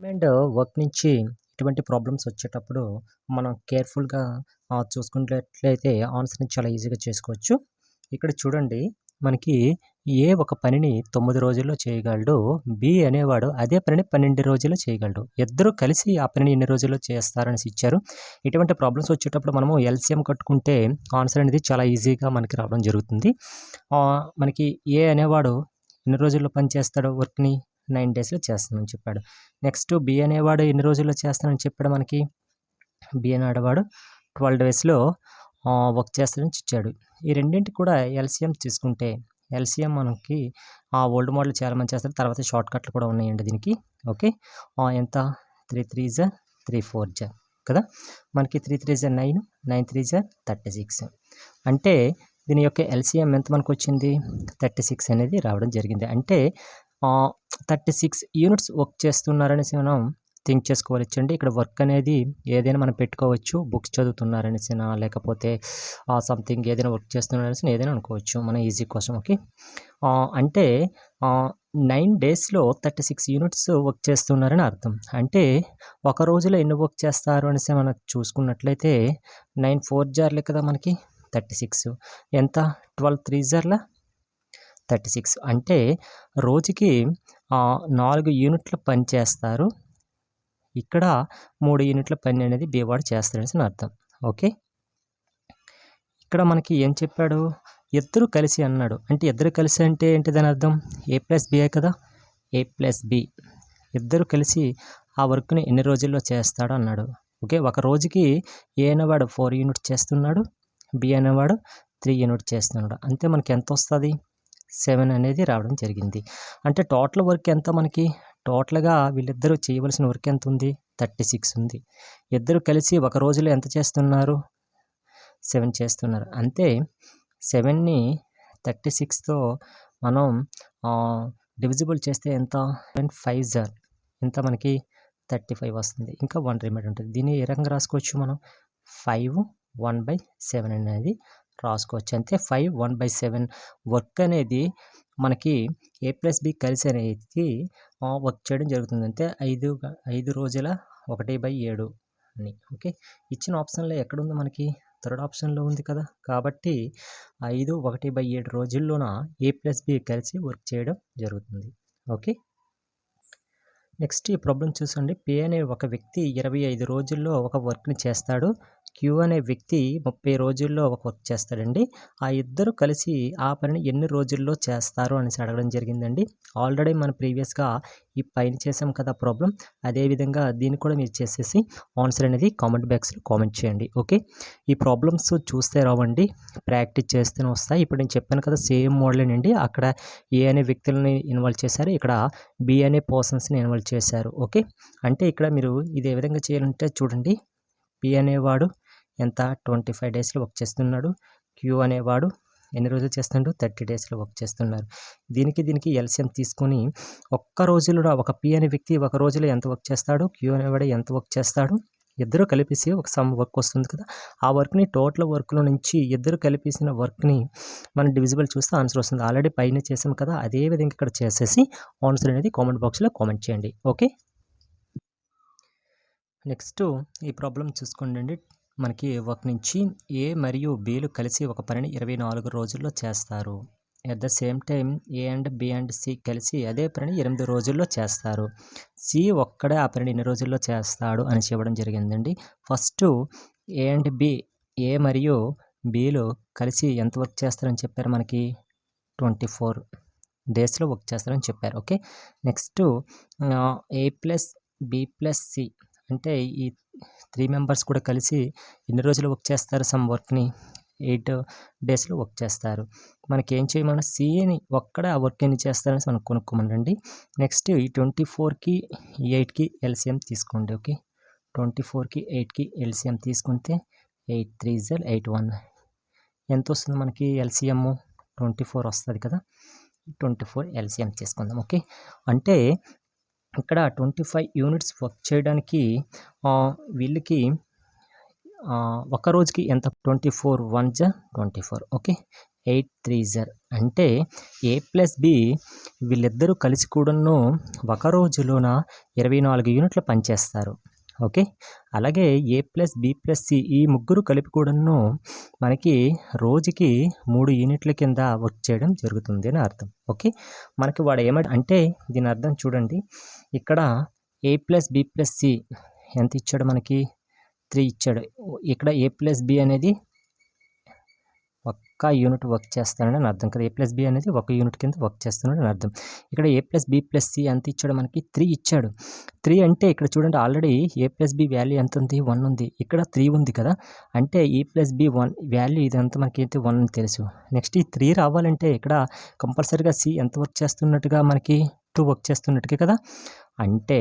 And work నుంచి ఇటువంటి problems వచ్చేటప్పుడు మనం కేర్‌ఫుల్‌గా చూసుకున్నట్లయితే ఆన్సర్‌ని చాలా ఈజీగా చేసుకోవచ్చు. ఇక్కడ చూడండి మనకి ఏ ఒక పనిని 9 రోజుల్లో చేయగలడు. బి అనేవాడు అదే పనిని 12 రోజుల్లో చేయగలడు. ఇద్దరూ కలిసి ఆ పనిని ఎన్ని రోజుల్లో చేస్తారనేసి ఇచ్చారు. ఇటువంటి ప్రాబ్లమ్స్ వచ్చేటప్పుడు మనము ఎల్‌సీఎం కట్టుకుంటే ఆన్సర్ అనేది చాలా ఈజీగా మనకి రావడం జరుగుతుంది. మనకి ఏ అనేవాడు ఎన్ని రోజుల్లో పని చేస్తాడు వర్క్‌ని 9 డేస్‌లో చేస్తానని చెప్పాడు. నెక్స్ట్ బి అనేవాడు ఎన్ని రోజుల్లో చేస్తానని చెప్పాడు మనకి? బి అనేవాడు 12 డేస్‌లో వర్క్ చేస్తాడని ఇచ్చాడు. ఈ రెండింటికి కూడా ఎల్‌సీఎం తీసుకుంటే ఎల్‌సీఎం మనకి ఓల్డ్ మోడల్ చాలామంది చేస్తారు. తర్వాత షార్ట్ కట్లు కూడా ఉన్నాయండి దీనికి. ఓకే. ఎంత 3 3 జా 3 4 జా కదా! మనకి 3 3 జా 9, 9 3 జా 36. అంటే దీని యొక్క ఎల్‌సీఎం ఎంత మనకొచ్చింది? 36 అనేది రావడం జరిగింది. అంటే 36 యూనిట్స్ వర్క్ చేస్తున్నారనేసి మనం థింక్ చేసుకోవచ్చండి. ఇక్కడ వర్క్ అనేది ఏదైనా మనం పెట్టుకోవచ్చు. బుక్స్ చదువుతున్నారనేసినా లేకపోతే సంథింగ్ ఏదైనా వర్క్ చేస్తున్నారనేసి ఏదైనా అనుకోవచ్చు. మన ఈజీ కోసం. ఓకే. అంటే 9 డేస్‌లో 36 యూనిట్స్ వర్క్ చేస్తున్నారని అర్థం. అంటే ఒక రోజులో ఎన్ని వర్క్ చేస్తారు అనేసి మనం చూసుకున్నట్లయితే 9 4 జార్లే కదా మనకి 36. ఎంత 12 3 జార్ల 36. అంటే రోజుకి 4 యూనిట్ల పని చేస్తారు. ఇక్కడ 3 యూనిట్ల పని అనేది బి వాడు చేస్తాడనేసి అర్థం. ఓకే. ఇక్కడ మనకి ఏం చెప్పాడు? ఇద్దరు కలిసి అన్నాడు. అంటే ఇద్దరు కలిసి అంటే ఏంటి దాని అర్థం? ఏ ప్లస్ బియే కదా! ఏ ప్లస్ బి. ఇద్దరు కలిసి ఆ వర్క్‌ని ఎన్ని రోజుల్లో చేస్తాడు అన్నాడు. ఓకే. ఒక రోజుకి ఏ అనేవాడు 4 యూనిట్స్ చేస్తున్నాడు. బి అనేవాడు 3 యూనిట్స్ చేస్తున్నాడు. అంతే మనకి ఎంతొస్తది? 7 అనేది రావడం జరిగింది. అంటే టోటల్ వర్క్ ఎంత మనకి? టోటల్‌గా వీళ్ళిద్దరూ చేయవలసిన వర్క్ ఎంతుంది? 36 ఉంది. ఇద్దరు కలిసి ఒక రోజులో ఎంత చేస్తున్నారు? 7 చేస్తున్నారు. అంతే 7ని 36తో మనం డివిజిబుల్ చేస్తే ఎంత? 7 5 జార్ ఎంత మనకి 35 వస్తుంది. ఇంకా 1 రిమైండర్ ఉంటుంది. దీన్ని ఏ రకంగా రాసుకోవచ్చు మనం? 5 1/7 అనేది రాసుకోవచ్చు. అంతే 5 1/7 వర్క్ అనేది మనకి ఏ ప్లస్ బి కలిసి అనేది వర్క్ చేయడం జరుగుతుంది. అంతే 5 రోజుల 1/7 అని. ఓకే. ఇచ్చిన ఆప్షన్‌లో ఎక్కడుంది మనకి? థర్డ్ ఆప్షన్‌లో ఉంది కదా! కాబట్టి 5 1/7 రోజుల్లోన ఏ ప్లస్ బి కలిసి వర్క్ చేయడం జరుగుతుంది. ఓకే. నెక్స్ట్ ఈ ప్రాబ్లమ్ చూసండి. పి అనే ఒక వ్యక్తి 25 రోజుల్లో ఒక వర్క్‌ని చేస్తాడు. క్యూ అనే వ్యక్తి 30 రోజుల్లో ఒక వర్క్ చేస్తాడండి. ఆ ఇద్దరు కలిసి ఆ పనిని ఎన్ని రోజుల్లో చేస్తారు అనేసి అడగడం జరిగిందండి. ఆల్రెడీ మనం ప్రీవియస్‌గా ఈ పైన చేసాం కదా ప్రాబ్లమ్. అదే విధంగా దీన్ని కూడా మీరు చేసేసి ఆన్సర్ అనేది కామెంట్ బాక్స్‌లో కామెంట్ చేయండి. ఓకే. ఈ ప్రాబ్లమ్స్ చూస్తే రావండి. ప్రాక్టీస్ చేస్తేనే వస్తాయి. ఇప్పుడు నేను చెప్పాను కదా సేమ్ మోడలేనండి. అక్కడ ఏ అనే వ్యక్తులని ఇన్వాల్వ్ చేశారు. ఇక్కడ బి అనే పర్సన్స్‌ని ఇన్వాల్వ్ చేశారు. ఓకే. అంటే ఇక్కడ మీరు ఇది ఏ విధంగా చేయాలంటే చూడండి. పి అనేవాడు ఎంత 25 డేస్‌లో వర్క్ చేస్తున్నాడు. క్యూ అనేవాడు ఎన్ని రోజులు చేస్తున్నాడు? 30 డేస్‌లో వర్క్ చేస్తున్నారు. దీనికి ఎల్‌సీఎం తీసుకొని ఒక్క రోజులో ఒక పి అనే వ్యక్తి ఒక రోజులో ఎంత వర్క్ చేస్తాడు? క్యూ అనేవాడు ఎంత వర్క్ చేస్తాడు? ఇద్దరు కలిపేసి ఒక సమ్ వర్క్ వస్తుంది కదా! ఆ వర్క్‌ని టోటల్ వర్క్‌లో నుంచి ఇద్దరు కలిపేసిన వర్క్‌ని మనం డివిజిబుల్ చూస్తే ఆన్సర్ వస్తుంది. ఆల్రెడీ పైన చేసాం కదా! అదే విధంగా ఇక్కడ చేసేసి ఆన్సర్ అనేది కామెంట్ బాక్స్‌లో కామెంట్ చేయండి. ఓకే. నెక్స్ట్ ఈ ప్రాబ్లమ్ చూసుకోండి. మనకి వర్క్ నుంచి ఏ మరియు బిలు కలిసి ఒక పనిని 24 రోజుల్లో చేస్తారు. At the same time A and B and C కలిసి అదే పనిని 8 రోజుల్లో చేస్తారు. సి ఒక్కడే ఆ పనిని ఎన్ని రోజుల్లో చేస్తాడు అని చెప్పడం జరిగిందండి. ఫస్ట్ ఏ అండ్ బి ఏ మరియు బిలు కలిసి ఎంత వర్క్ చేస్తారని చెప్పారు మనకి? 24 డేస్‌లో వర్క్ చేస్తారని చెప్పారు. ఓకే. నెక్స్ట్ ఏ ప్లస్ బి ప్లస్ సి అంటే ఈ 3 మెంబర్స్ కూడా కలిసి ఎన్ని రోజులు వర్క్ చేస్తారు సమ్ వర్క్‌ని? 8 డేస్‌లో వర్క్ చేస్తారు. మనకేం చేయమన్నా సిని ఒక్కడే ఆ వర్క్ ఎన్ని చేస్తారనేసి మనం కనుక్కోమనండి. నెక్స్ట్ ఈ 24కి, ఈ 8కి ఎల్‌సీఎం తీసుకోండి. ఓకే. 24కి, 8కి ఎల్‌సీఎం తీసుకుంటే 8 3 జార్ 81 ఎంతొస్తుంది మనకి ఎల్‌సీఎం? 24 వస్తది కదా! 24 ఎల్‌సీఎం తీసుకుందాం. ఓకే. అంటే ఇక్కడ 25 యూనిట్స్ వర్క్ చేయడానికి వీళ్ళకి ఒక రోజుకి ఎంత? 24 1 జా 24 ఓకే. 8 3 అంటే ఏ ప్లస్ బి వీళ్ళిద్దరూ కలిసి కూడాను ఒక రోజులోన 24 యూనిట్లు పనిచేస్తారు. ఓకే. అలాగే ఏ ప్లస్ బి ప్లస్ సి ఈ ముగ్గురు కలిపి కూడాను మనకి రోజుకి 3 యూనిట్ల కింద వర్క్ చేయడం జరుగుతుంది అని అర్థం. ఓకే. మనకి వాడు అంటే దీని అర్థం చూడండి. ఇక్కడ ఏ ప్లస్ బి ప్లస్ సి ఎంత ఇచ్చాడు మనకి 3 ఇచ్చాడు. ఇక్కడ ఏ ప్లస్ బి అనేది ఒక్క యూనిట్ వర్క్ చేస్తానని అర్థం కదా. ఏ ప్లస్ బి అనేది ఒక యూనిట్ కింద వర్క్ చేస్తున్నాడు అని అర్థం. ఇక్కడ ఏ ప్లస్ బి ప్లస్ సి ఎంత ఇచ్చాడు మనకి 3 ఇచ్చాడు. 3 అంటే ఇక్కడ చూడండి ఆల్రెడీ ఏ ప్లస్ బి వాల్యూ ఎంత ఉంది 1 ఉంది. ఇక్కడ 3 ఉంది కదా. అంటే ఏ ప్లస్ బి 1 వాల్యూ ఇదంతా మనకి అయితే 1 అని తెలుసు. నెక్స్ట్ ఈ 3 రావాలంటే ఇక్కడ కంపల్సరీగా సి ఎంత వర్క్ చేస్తున్నట్టుగా మనకి 2 వర్క్ చేస్తున్నట్టుగా కదా. అంటే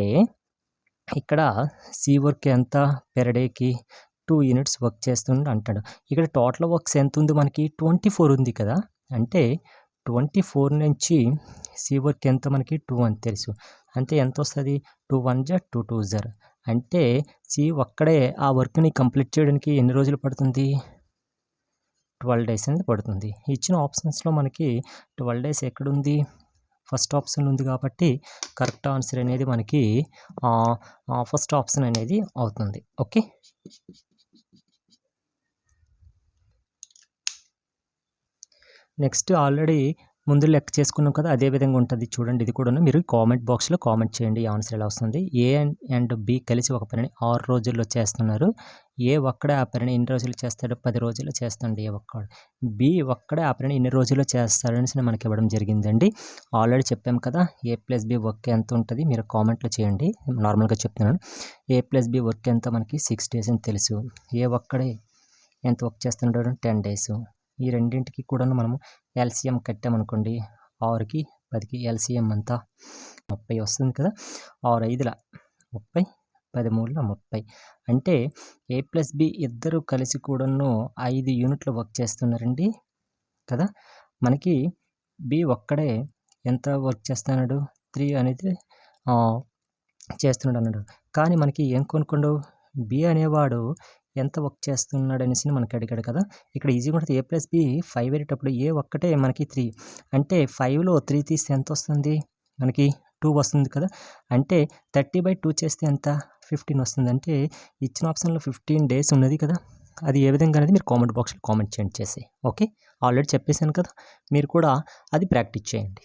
ఇక్కడ సి వర్క్ ఎంత పెర్ డేకి 2 యూనిట్స్ వర్క్ చేస్తుండు అంటాడు. ఇక్కడ టోటల్ వర్క్స్ ఎంత ఉంది మనకి 24 ఉంది కదా. అంటే 24 నుంచి సి వర్క్ ఎంత మనకి 2 అని తెలుసు. అంటే ఎంత వస్తుంది 2 1 జా 2 2 జర్. అంటే సి ఒక్కడే ఆ వర్క్ని కంప్లీట్ చేయడానికి ఎన్ని రోజులు పడుతుంది 12 డేస్ అనేది పడుతుంది. ఇచ్చిన ఆప్షన్స్లో మనకి 12 డేస్ ఎక్కడుంది ఫస్ట్ ఆప్షన్ ఉంది కాబట్టి కరెక్ట్ ఆన్సర్ అనేది మనకి ఫస్ట్ ఆప్షన్ అనేది అవుతుంది. ఓకే. నెక్స్ట్ ఆల్రెడీ ముందు లెక్క చేసుకున్నాం కదా, అదే విధంగా ఉంటుంది చూడండి. ఇది కూడా మీరు కామెంట్ బాక్స్లో కామెంట్ చేయండి ఈ ఆన్సర్ ఎలా వస్తుంది. ఏ అండ్ బి కలిసి ఒక పనిని 6 రోజుల్లో చేస్తున్నారు. ఏ ఒక్కడే ఆ పనిని ఎన్ని రోజులు చేస్తాడు 10 రోజుల్లో చేస్తాడు ఏ ఒక్కడు. బి ఒక్కడే ఆ పనిని ఎన్ని రోజుల్లో చేస్తాడని మనకి ఇవ్వడం జరిగిందండి. ఆల్రెడీ చెప్పాం కదా ఏ ప్లస్ బి వర్క్ ఎంత ఉంటుంది మీరు కామెంట్లో చేయండి. నార్మల్గా చెప్తున్నాను. ఏ ప్లస్ బి వర్క్ ఎంత మనకి 6 డేస్ అని తెలుసు. ఏ ఒక్కడే ఎంత వర్క్ చేస్తున్నాడు 10 డేస్. ఈ రెండింటికి కూడా మనము ఎల్సిఎం కట్టామనుకోండి 6కి 10కి ఎల్సిఎం అంతా 30 వస్తుంది కదా. 6 5ల 30 13ల 30. అంటే ఏ ప్లస్ బి ఇద్దరు కలిసి కూడాను 5 యూనిట్లు వర్క్ చేస్తున్నారండి కదా. మనకి బి ఒక్కడే ఎంత వర్క్ చేస్తున్నాడు 3 అనేది చేస్తున్నాడు అన్నాడు. కానీ మనకి ఏం కొనుక్కోండు బి అనేవాడు ఎంత వర్క్ చేస్తున్నాడు అనేసి మనకి అడిగాడు కదా. ఇక్కడ ఈజీగా ఉంటుంది. ఏ ప్లస్ బి 5 అయ్యేటప్పుడు ఏ ఒక్కటే మనకి 3 అంటే 5లో 3 తీస్తే ఎంత వస్తుంది మనకి 2 వస్తుంది కదా. అంటే 30/2 చేస్తే ఎంత 15 వస్తుంది. అంటే ఇచ్చిన ఆప్షన్లో 15 డేస్ ఉన్నది కదా. అది ఏ విధంగా అనేది మీరు కామెంట్ బాక్స్లో కామెంట్ చేయండి చేసి. ఓకే. ఆల్రెడీ చెప్పేశాను కదా, మీరు కూడా అది ప్రాక్టీస్ చేయండి.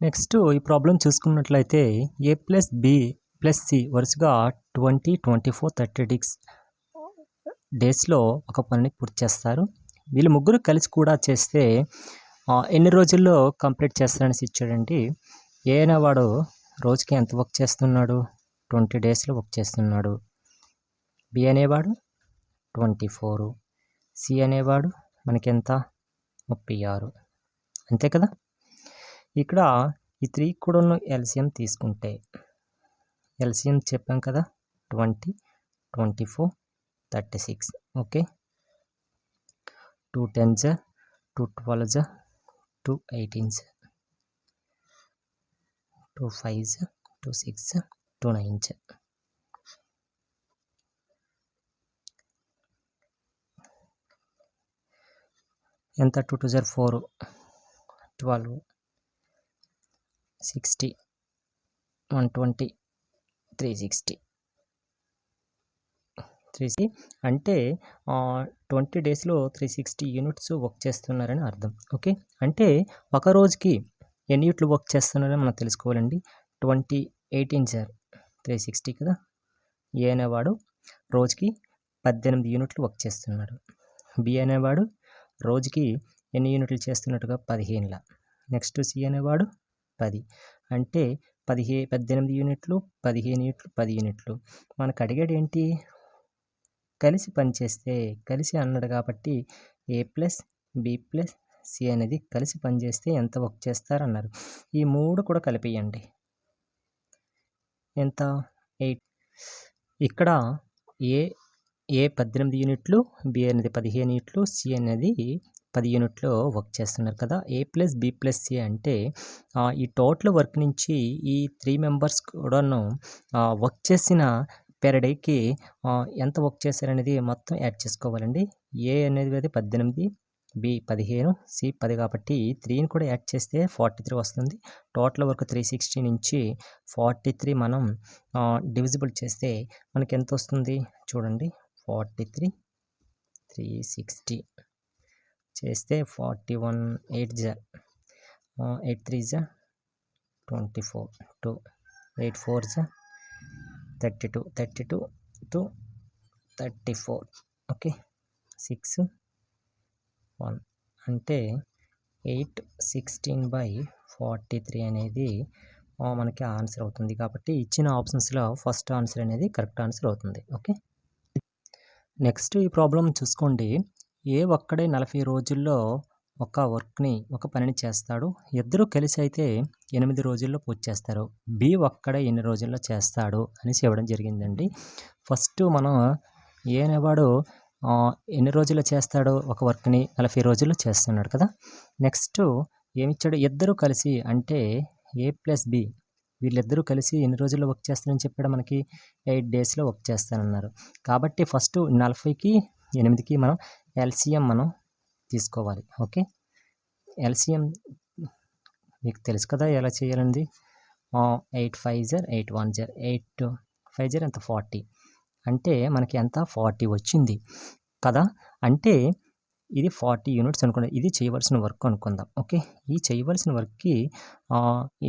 నెక్స్ట్ ఈ ప్రాబ్లం చూసుకున్నట్లయితే ఏ ప్లస్ బి ప్లస్ సి వరుసగా 20 24 36 డేస్లో ఒక పనిని పూర్తి చేస్తారు. వీళ్ళు ముగ్గురు కలిసి కూడా చేస్తే ఎన్ని రోజుల్లో కంప్లీట్ చేస్తారనేసి ఇచ్చాడండి. ఏ అనేవాడు రోజుకి ఎంత వర్క్ చేస్తున్నాడు 20 డేస్లో వర్క్ చేస్తున్నాడు. బి అనేవాడు 24. సి అనేవాడు మనకెంత 36. అంతే కదా. ఇక్కడ ఈ 3 కూడా ఎల్సిఎం తీసుకుంటే ఎల్సిఎం చెప్పాం కదా 20 24 36. Okay. 2 10s 2 12s 2 18s 2 5s 2 6s 2 9s. ఎంత 2 2s 4 12 60 120 360 అంటే 20 డేస్లో 360 యూనిట్స్ వర్క్ చేస్తున్నారని అర్థం. ఓకే. అంటే ఒక రోజుకి ఎన్ని యూనిట్లు వర్క్ చేస్తున్నారని మనం తెలుసుకోవాలండి. 20 18 సార్ 360 కదా. ఏ అనేవాడు రోజుకి 18 యూనిట్లు వర్క్ చేస్తున్నాడు. బి అనేవాడు రోజుకి ఎన్ని యూనిట్లు చేస్తున్నట్టుగా 15ల. నెక్స్ట్ సి అనేవాడు 10. అంటే 18 యూనిట్లు 15 యూనిట్లు 10 యూనిట్లు. మనకు అడిగాడు ఏంటి కలిసి పనిచేస్తే. కలిసి అన్నాడు కాబట్టి ఏ ప్లస్ బి ప్లస్ సి అనేది కలిసి పనిచేస్తే ఎంత వర్క్ చేస్తారన్నారు. ఈ 3 కూడా కలిపేయండి. ఎంత 8. ఇక్కడ ఏ 18 యూనిట్లు, బి అనేది 15 యూనిట్లు, సి అనేది 10 యూనిట్లు వర్క్ చేస్తున్నారు కదా. ఏ ప్లస్ బి ప్లస్ సి అంటే ఈ టోటల్ వర్క్ నుంచి ఈ 3 మెంబర్స్ కూడాను వర్క్ చేసిన పెర్ డేకి ఎంత వర్క్ చేశారనేది మొత్తం యాడ్ చేసుకోవాలండి. ఏ అనేది 18, బి 15, సి 10 కాబట్టి 3ని కూడా యాడ్ చేస్తే 43 వస్తుంది. టోటల్ వర్క్ 360 నుంచి 43 మనం డివిజిబుల్ చేస్తే మనకి ఎంత వస్తుంది చూడండి. 43 360 చేస్తే 41 8 8 3 24 2 8 4 32 32 to 34 ఓకే 6 1 అంటే 816/43 అనేది మనకి ఆన్సర్ అవుతుంది. కాబట్టి ఇచ్చిన ఆప్షన్స్లో ఫస్ట్ ఆన్సర్ అనేది కరెక్ట్ ఆన్సర్ అవుతుంది. ఓకే, నెక్స్ట్ ఈ ప్రాబ్లం చూసుకోండి. ఏ ఒక్కడే 40 రోజుల్లో ఒక పనిని చేస్తాడు. ఇద్దరు కలిసి అయితే 8 రోజుల్లో పూర్తి చేస్తారు. బి ఒక్కడే ఎన్ని రోజుల్లో చేస్తాడు అనేసి ఇవ్వడం జరిగిందండి. ఫస్ట్ మనం ఏ అనేవాడు ఎన్ని రోజుల్లో చేస్తాడో ఒక వర్క్ని 40 రోజుల్లో చేస్తున్నాడు కదా. నెక్స్ట్ ఏమిచ్చాడు, ఇద్దరు కలిసి అంటే ఏ ప్లస్ బి వీళ్ళిద్దరూ కలిసి ఎన్ని రోజుల్లో వర్క్ చేస్తారని చెప్పాడు మనకి 8 డేస్లో వర్క్ చేస్తానన్నారు. కాబట్టి ఫస్ట్ 40కి 8కి మనం ఎల్సిఎం మనం తీసుకోవాలి. ఓకే, ఎల్సిఎం మీకు తెలుసు కదా ఎలా చేయాలండి. 8 5 8 1 8 5 ఎంత 40 అంటే మనకి ఎంత 40 వచ్చింది కదా. అంటే ఇది 40 యూనిట్స్ అనుకోండి. ఇది చేయవలసిన వర్క్ అనుకుందాం. ఓకే, ఈ చేయవలసిన వర్క్కి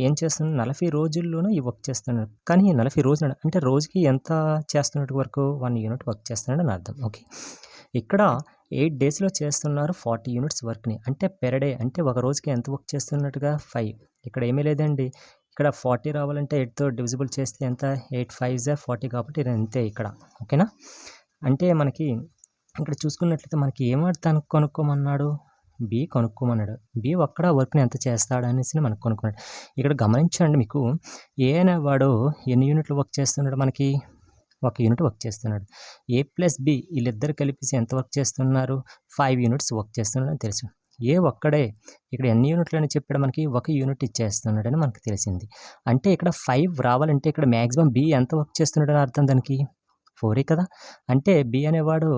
ఏం చేస్తున్నాడు 40 రోజుల్లోనూ ఈ వర్క్ చేస్తున్నాడు. కానీ 40 రోజులు అంటే రోజుకి ఎంత చేస్తున్నట్టు వర్క్ 1 యూనిట్ వర్క్ చేస్తున్నాడు అని అర్థం. ఓకే, ఇక్కడ 8 డేస్లో చేస్తున్నారు 40 యూనిట్స్ వర్క్ని. అంటే పెర్ డే అంటే ఒక రోజుకి ఎంత వర్క్ చేస్తున్నట్టుగా 5. ఇక్కడ ఏమీ లేదండి. ఇక్కడ 40 రావాలంటే 8తో డివిజిబుల్ చేస్తే ఎంత 8 5 40 కాబట్టి ఇది అంతే ఇక్కడ. ఓకేనా, అంటే మనకి ఇక్కడ చూసుకున్నట్లయితే మనకి ఏమాడతాను కనుక్కోమన్నాడు, బి కనుక్కోమన్నాడు. బి ఒక్కడ వర్క్ని ఎంత చేస్తాడు అనేసి మనకు కనుక్కున్నాడు. ఇక్కడ గమనించండి, మీకు ఏ అనేవాడు ఎన్ని యూనిట్లు వర్క్ చేస్తున్నాడు, మనకి 1 యూనిట్ వర్క్ చేస్తున్నాడు. ఏ ప్లస్ బి వీళ్ళిద్దరు కలిపేసి ఎంత వర్క్ చేస్తున్నారు 5 యూనిట్స్ వర్క్ చేస్తున్నాడు అని తెలుసు. ఏ ఒక్కడే ఇక్కడ ఎన్ని యూనిట్లు అని చెప్పాడు మనకి 1 యూనిట్ ఇచ్చేస్తున్నాడని మనకు తెలిసింది. అంటే ఇక్కడ 5 రావాలంటే ఇక్కడ మ్యాక్సిమం బి ఎంత వర్క్ చేస్తున్నాడని అర్థం దానికి 4 కదా. అంటే బి అనేవాడు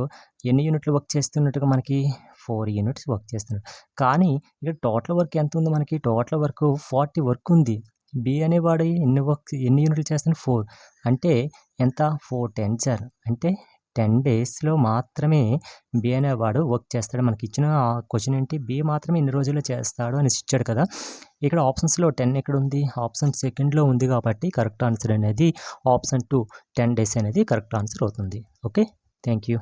ఎన్ని యూనిట్లు వర్క్ చేస్తున్నట్టుగా మనకి 4 యూనిట్స్ వర్క్ చేస్తున్నాడు. కానీ ఇక్కడ టోటల్ వర్క్ ఎంత ఉంది మనకి, టోటల్ వర్క్ 40 వర్క్ ఉంది. బి అనేవాడు ఎన్ని యూనిట్లు చేస్తున్నాడు 4 అంటే ఎంత 4 10 అంటే 10 డేస్లో మాత్రమే బి అనేవాడు వర్క్ చేస్తాడు. మనకి ఇచ్చిన క్వశ్చన్ ఏంటి, బి మాత్రమే ఇన్ని రోజుల్లో చేస్తాడు అని ఇచ్చాడు కదా. ఇక్కడ ఆప్షన్స్లో 10 ఎక్కడ ఉంది, ఆప్షన్ సెకండ్లో ఉంది కాబట్టి కరెక్ట్ ఆన్సర్ అనేది ఆప్షన్ 2 10 డేస్ అనేది కరెక్ట్ ఆన్సర్ అవుతుంది. Okay, thank you.